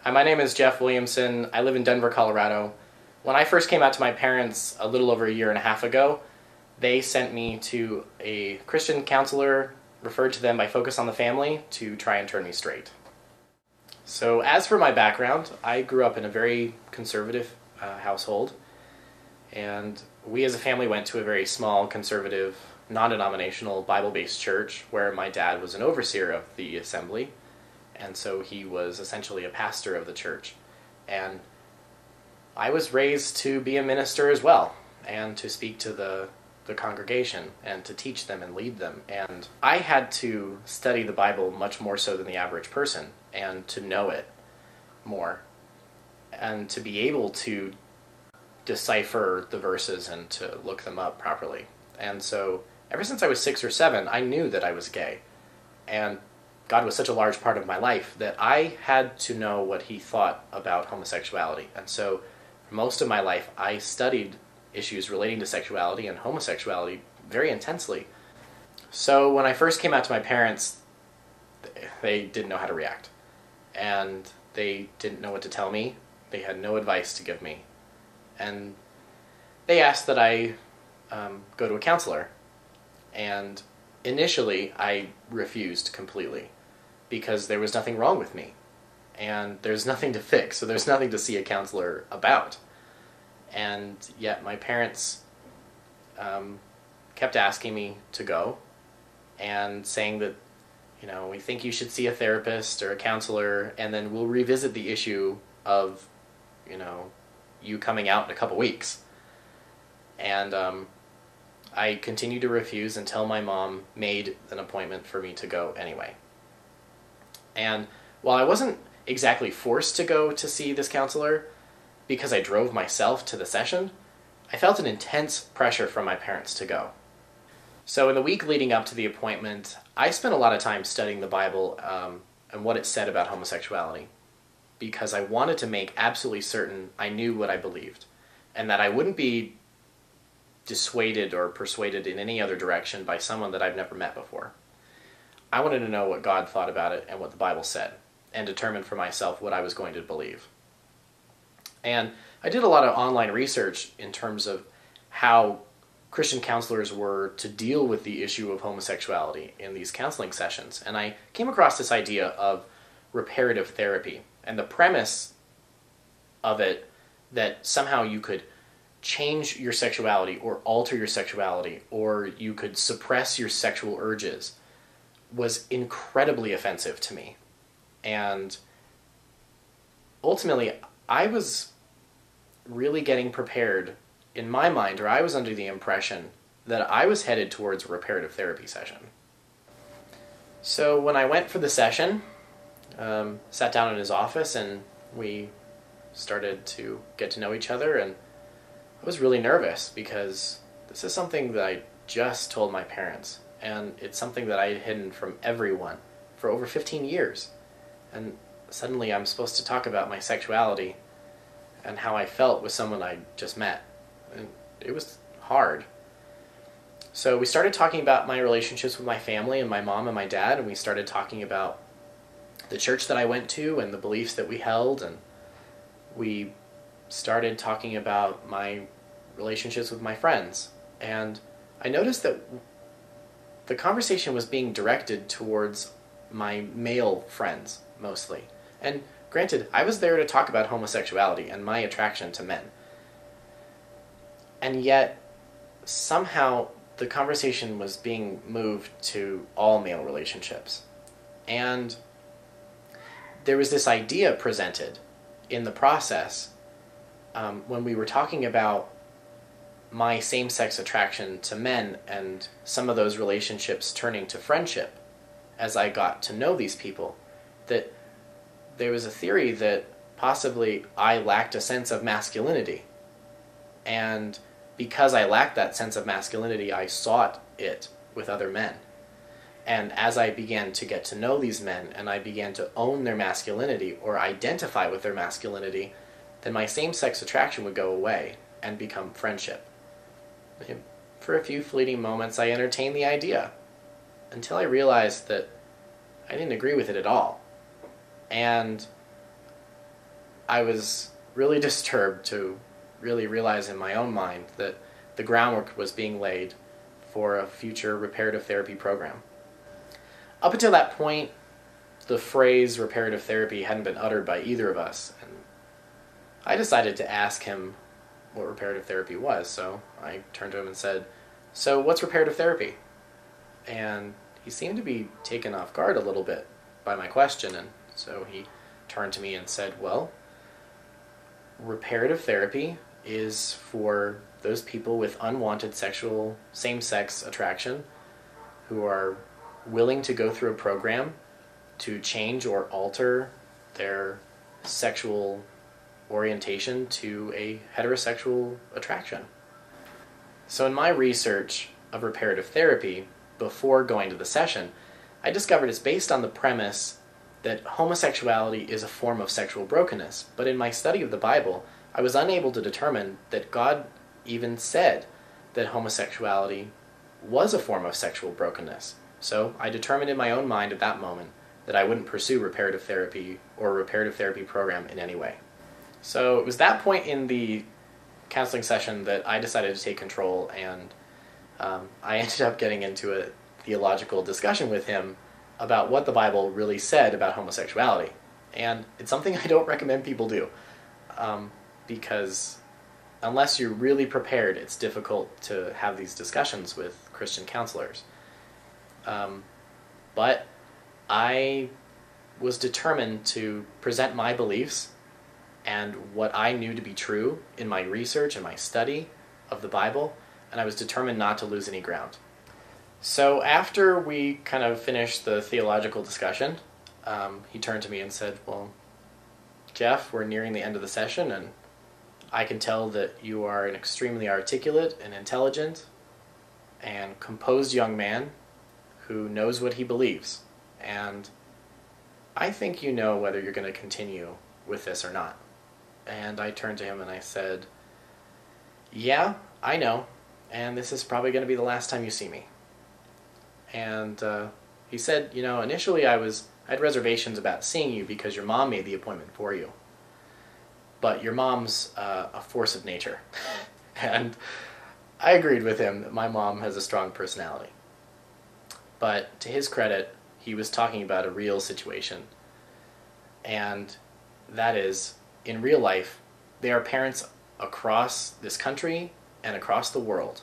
Hi, my name is Jeff Williamson. I live in Denver, Colorado. When I first came out to my parents a little over a year and a half ago, they sent me to a Christian counselor referred to them by Focus on the Family to try and turn me straight. So as for my background, I grew up in a very conservative household, and we as a family went to a very small, conservative, non-denominational, Bible-based church where my dad was an overseer of the assembly, and so he was essentially a pastor of the church. And I was raised to be a minister as well, and to speak to the congregation, and to teach them and lead them. And I had to study the Bible much more so than the average person, and to know it more, and to be able to decipher the verses and to look them up properly. And so ever since I was 6 or 7, I knew that I was gay. And God was such a large part of my life that I had to know what he thought about homosexuality. And so for most of my life, I studied issues relating to sexuality and homosexuality very intensely. So when I first came out to my parents, they didn't know how to react. And they didn't know what to tell me. They had no advice to give me. And they asked that I go to a counselor. And initially, I refused completely because there was nothing wrong with me. And there's nothing to fix, so there's nothing to see a counselor about. And yet my parents kept asking me to go and saying that, we think you should see a therapist or a counselor, and then we'll revisit the issue of, you coming out in a couple weeks. And I continued to refuse until my mom made an appointment for me to go anyway. And while I wasn't exactly forced to go to see this counselor, because I drove myself to the session, I felt an intense pressure from my parents to go. So in the week leading up to the appointment, I spent a lot of time studying the Bible and what it said about homosexuality, because I wanted to make absolutely certain I knew what I believed, and that I wouldn't be dissuaded or persuaded in any other direction by someone that I've never met before. I wanted to know what God thought about it and what the Bible said, and determine for myself what I was going to believe. And I did a lot of online research in terms of how Christian counselors were to deal with the issue of homosexuality in these counseling sessions. And I came across this idea of reparative therapy, and the premise of it that somehow you could change your sexuality or alter your sexuality, or you could suppress your sexual urges, was incredibly offensive to me. And ultimately, I was really getting prepared in my mind, or I was under the impression that I was headed towards a reparative therapy session. So when I went for the session, sat down in his office, and we started to get to know each other, and I was really nervous because this is something that I just told my parents, and it's something that I had hidden from everyone for over 15 years. And suddenly I'm supposed to talk about my sexuality and how I felt with someone I just met. And it was hard. So we started talking about my relationships with my family and my mom and my dad, and we started talking about the church that I went to and the beliefs that we held, and we started talking about my relationships with my friends. And I noticed that the conversation was being directed towards my male friends, mostly. And granted, I was there to talk about homosexuality and my attraction to men. And yet, somehow, the conversation was being moved to all male relationships. And there was this idea presented in the process when we were talking about my same-sex attraction to men and some of those relationships turning to friendship as I got to know these people, that there was a theory that possibly I lacked a sense of masculinity. And because I lacked that sense of masculinity, I sought it with other men. And as I began to get to know these men, and I began to own their masculinity or identify with their masculinity, then my same-sex attraction would go away and become friendship. For a few fleeting moments, I entertained the idea, until I realized that I didn't agree with it at all. And I was really disturbed to really realize in my own mind that the groundwork was being laid for a future reparative therapy program. Up until that point, the phrase reparative therapy hadn't been uttered by either of us, and I decided to ask him what reparative therapy was. So I turned to him and said, "So what's reparative therapy?" And he seemed to be taken off guard a little bit by my question, and so he turned to me and said, "Well, reparative therapy is for those people with unwanted sexual same-sex attraction who are willing to go through a program to change or alter their sexual orientation to a heterosexual attraction." So in my research of reparative therapy, before going to the session, I discovered it's based on the premise that homosexuality is a form of sexual brokenness. But in my study of the Bible, I was unable to determine that God even said that homosexuality was a form of sexual brokenness. So I determined in my own mind at that moment that I wouldn't pursue reparative therapy or a reparative therapy program in any way. So it was that point in the counseling session that I decided to take control, and I ended up getting into a theological discussion with him about what the Bible really said about homosexuality. And it's something I don't recommend people do, because unless you're really prepared, it's difficult to have these discussions with Christian counselors. But I was determined to present my beliefs and what I knew to be true in my research and my study of the Bible, and I was determined not to lose any ground. So after we kind of finished the theological discussion, he turned to me and said, "Well, Jeff, we're nearing the end of the session, and I can tell that you are an extremely articulate and intelligent and composed young man who knows what he believes, and I think you know whether you're going to continue with this or not." And I turned to him and I said, "Yeah, I know, and this is probably going to be the last time you see me." And he said, "Initially I had reservations about seeing you because your mom made the appointment for you. But your mom's a force of nature." And I agreed with him that my mom has a strong personality. But to his credit, he was talking about a real situation. And that is, in real life, there are parents across this country and across the world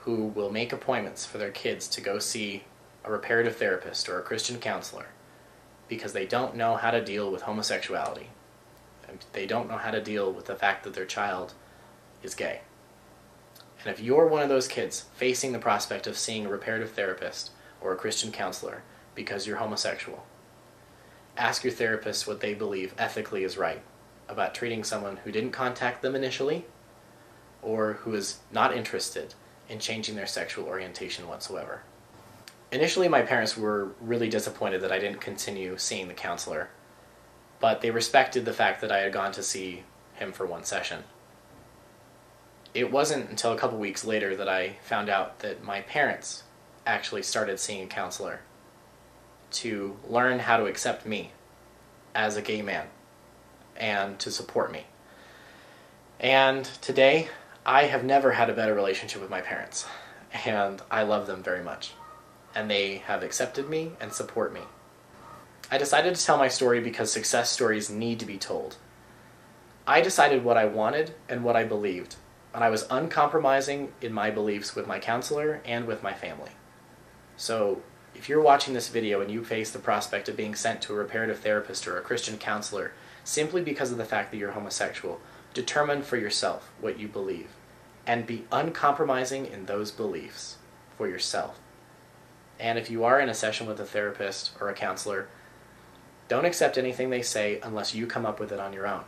who will make appointments for their kids to go see a reparative therapist or a Christian counselor because they don't know how to deal with homosexuality. They don't know how to deal with the fact that their child is gay. And if you're one of those kids facing the prospect of seeing a reparative therapist or a Christian counselor because you're homosexual, ask your therapist what they believe ethically is right about treating someone who didn't contact them initially or who is not interested in changing their sexual orientation whatsoever. Initially, my parents were really disappointed that I didn't continue seeing the counselor, but they respected the fact that I had gone to see him for one session. It wasn't until a couple weeks later that I found out that my parents actually started seeing a counselor to learn how to accept me as a gay man and to support me. And today, I have never had a better relationship with my parents, and I love them very much. And they have accepted me and support me. I decided to tell my story because success stories need to be told. I decided what I wanted and what I believed, and I was uncompromising in my beliefs with my counselor and with my family. So, if you're watching this video and you face the prospect of being sent to a reparative therapist or a Christian counselor simply because of the fact that you're homosexual, determine for yourself what you believe, and be uncompromising in those beliefs for yourself. And if you are in a session with a therapist or a counselor, don't accept anything they say unless you come up with it on your own.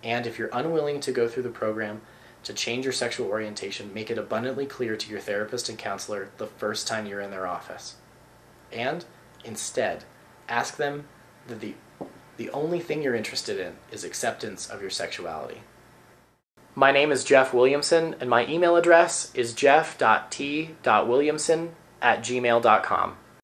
And if you're unwilling to go through the program to change your sexual orientation, make it abundantly clear to your therapist and counselor the first time you're in their office. And instead, ask them that the only thing you're interested in is acceptance of your sexuality. My name is Jeff Williamson, and my email address is Jeff.T.Williamson@gmail.com.